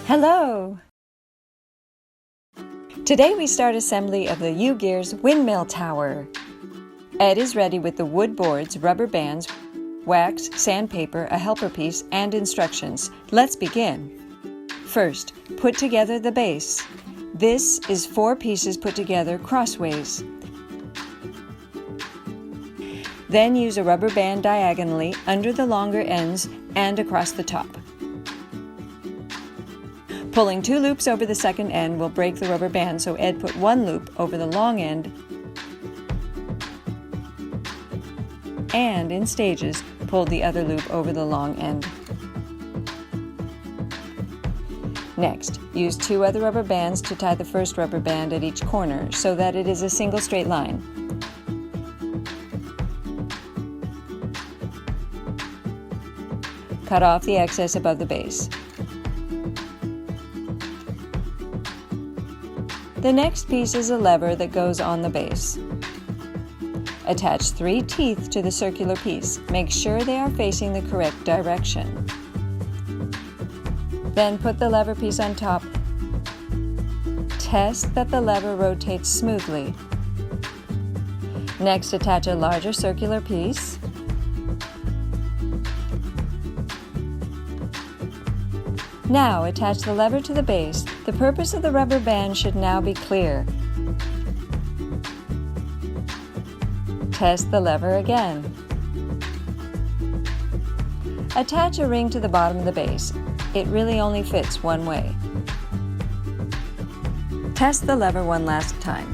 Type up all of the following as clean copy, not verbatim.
Hello! Today we start assembly of the UGears Windmill Tower. Ed is ready with the wood boards, rubber bands, wax, sandpaper, a helper piece, and instructions. Let's begin. First, put together the base. This is 4 pieces put together crossways. Then use a rubber band diagonally under the longer ends and across the top. Pulling 2 loops over the second end will break the rubber band, so Ed put 1 loop over the long end and, in stages, pulled the other loop over the long end. Next, use 2 other rubber bands to tie the first rubber band at each corner so that it is a single straight line. Cut off the excess above the base. The next piece is a lever that goes on the base. Attach 3 teeth to the circular piece. Make sure they are facing the correct direction. Then put the lever piece on top. Test that the lever rotates smoothly. Next, attach a larger circular piece. Now attach the lever to the base. The purpose of the rubber band should now be clear. Test the lever again. Attach a ring to the bottom of the base. It really only fits one way. Test the lever one last time.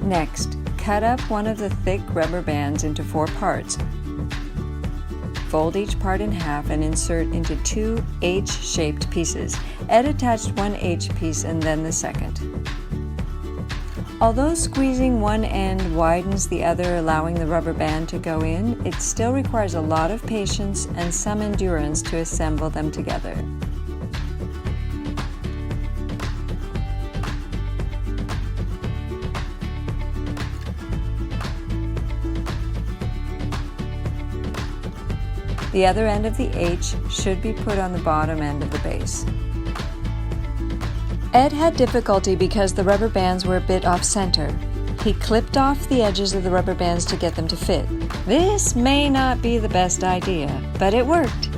Next, cut up one of the thick rubber bands into 4 parts. Fold each part in half and insert into 2 H-shaped pieces. Ed attached 1 H piece and then the second. Although squeezing one end widens the other, allowing the rubber band to go in, it still requires a lot of patience and some endurance to assemble them together. The other end of the H should be put on the bottom end of the base. Ed had difficulty because the rubber bands were a bit off-center. He clipped off the edges of the rubber bands to get them to fit. This may not be the best idea, but it worked.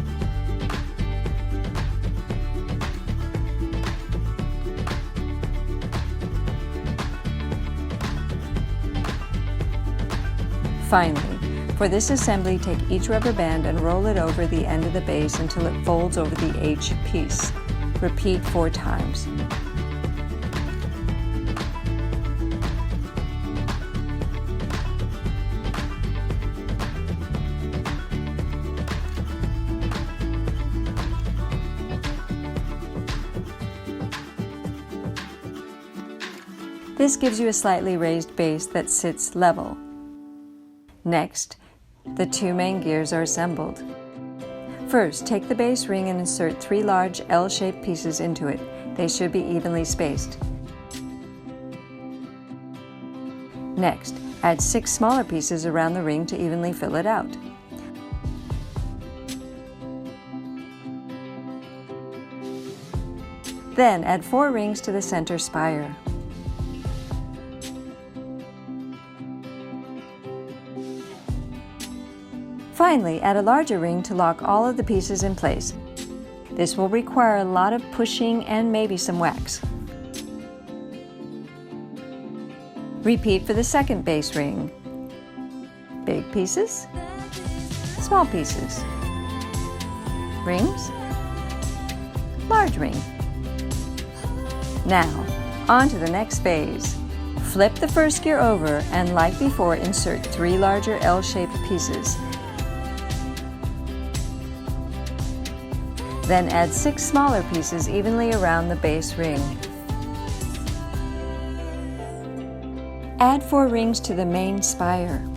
Finally, for this assembly, take each rubber band and roll it over the end of the base until it folds over the H piece. Repeat 4 times. This gives you a slightly raised base that sits level. Next, the 2 main gears are assembled. First, take the base ring and insert 3 large L-shaped pieces into it. They should be evenly spaced. Next, add 6 smaller pieces around the ring to evenly fill it out. Then add 4 rings to the center spire. Finally, add a larger ring to lock all of the pieces in place. This will require a lot of pushing and maybe some wax. Repeat for the second base ring. Big pieces, small pieces, rings, large ring. Now, on to the next phase. Flip the first gear over and, like before, insert 3 larger L-shaped pieces. Then add 6 smaller pieces evenly around the base ring. Add 4 rings to the main spire.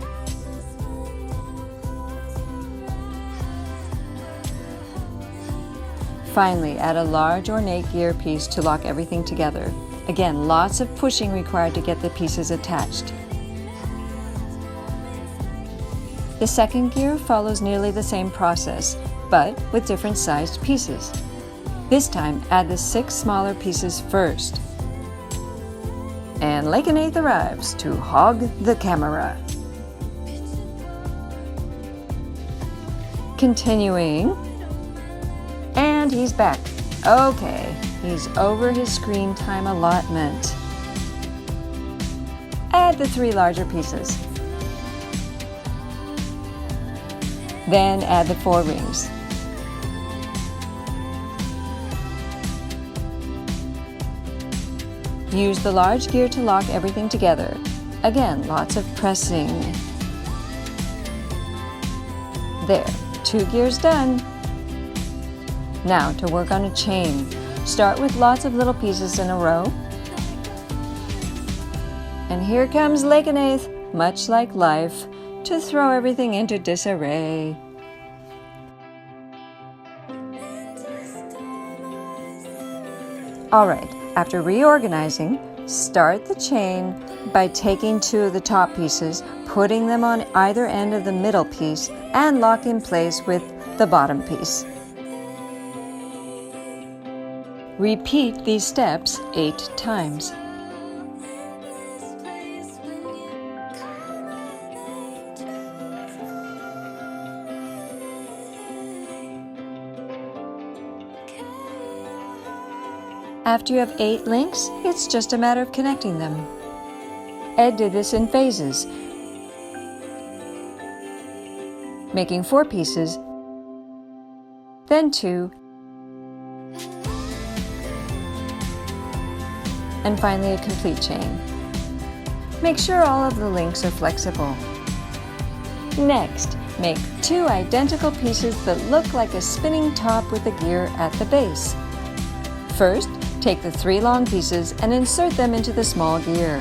Finally, add a large ornate gear piece to lock everything together. Again, lots of pushing required to get the pieces attached. The second gear follows nearly the same process, but with different sized pieces. This time, add the 6 smaller pieces first. And Lakenath arrives to hog the camera. Continuing, and he's back. Okay, he's over his screen time allotment. Add the 3 larger pieces. Then add the 4 rings. Use the large gear to lock everything together. Again, lots of pressing. There, 2 gears done. Now to work on a chain. Start with lots of little pieces in a row. And here comes Lakenath, much like life, to throw everything into disarray. Alright, after reorganizing, start the chain by taking 2 of the top pieces, putting them on either end of the middle piece, and lock in place with the bottom piece. Repeat these steps 8 times. After you have 8 links, it's just a matter of connecting them. Ed did this in phases, making 4 pieces, then 2, and finally a complete chain. Make sure all of the links are flexible. Next, make 2 identical pieces that look like a spinning top with a gear at the base. First, take the 3 long pieces and insert them into the small gear.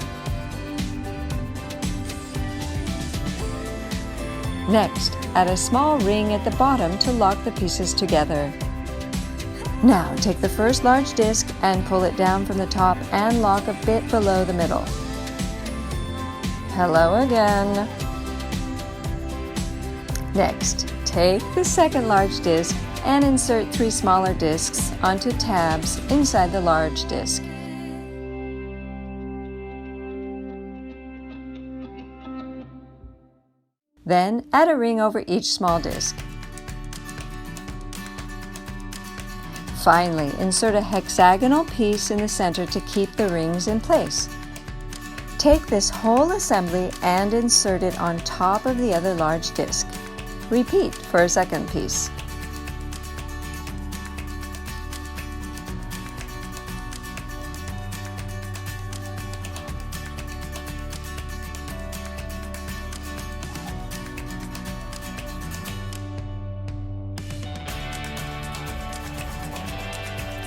Next, add a small ring at the bottom to lock the pieces together. Now, take the first large disc and pull it down from the top and lock a bit below the middle. Hello again. Next, take the second large disc and insert 3 smaller discs onto tabs inside the large disc. Then add a ring over each small disc. Finally, insert a hexagonal piece in the center to keep the rings in place. Take this whole assembly and insert it on top of the other large disc. Repeat for a second piece.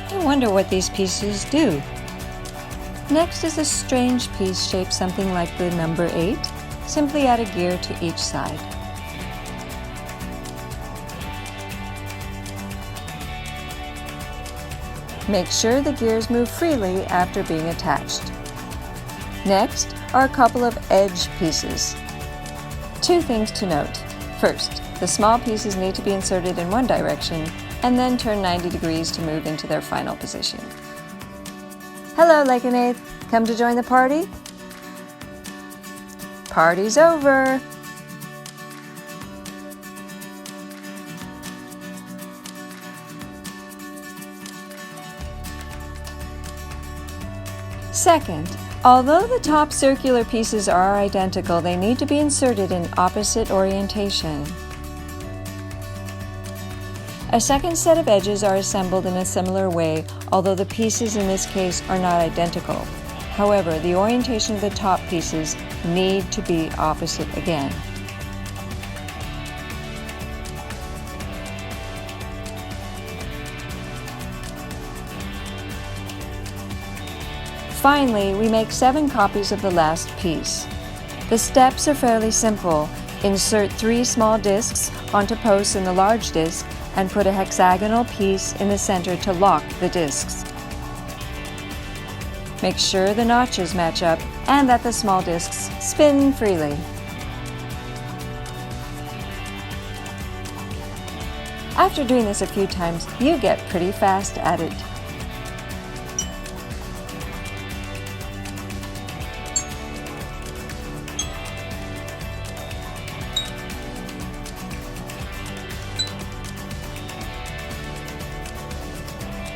I wonder what these pieces do. Next is a strange piece shaped something like the number 8. Simply add a gear to each side. Make sure the gears move freely after being attached. Next are a couple of edge pieces. 2 things to note. First, the small pieces need to be inserted in one direction and then turn 90 degrees to move into their final position. Hello, Lakenath. Come to join the party? Party's over! Second, although the top circular pieces are identical, they need to be inserted in opposite orientation. A second set of edges are assembled in a similar way, although the pieces in this case are not identical. However, the orientation of the top pieces need to be opposite again. Finally, we make 7 copies of the last piece. The steps are fairly simple. Insert 3 small discs onto posts in the large disc and put a hexagonal piece in the center to lock the discs. Make sure the notches match up and that the small discs spin freely. After doing this a few times, you get pretty fast at it.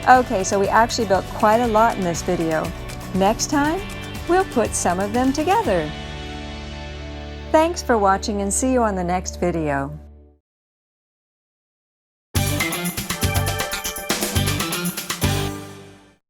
Okay, so we actually built quite a lot in this video. Next time, we'll put some of them together. Thanks for watching and see you on the next video.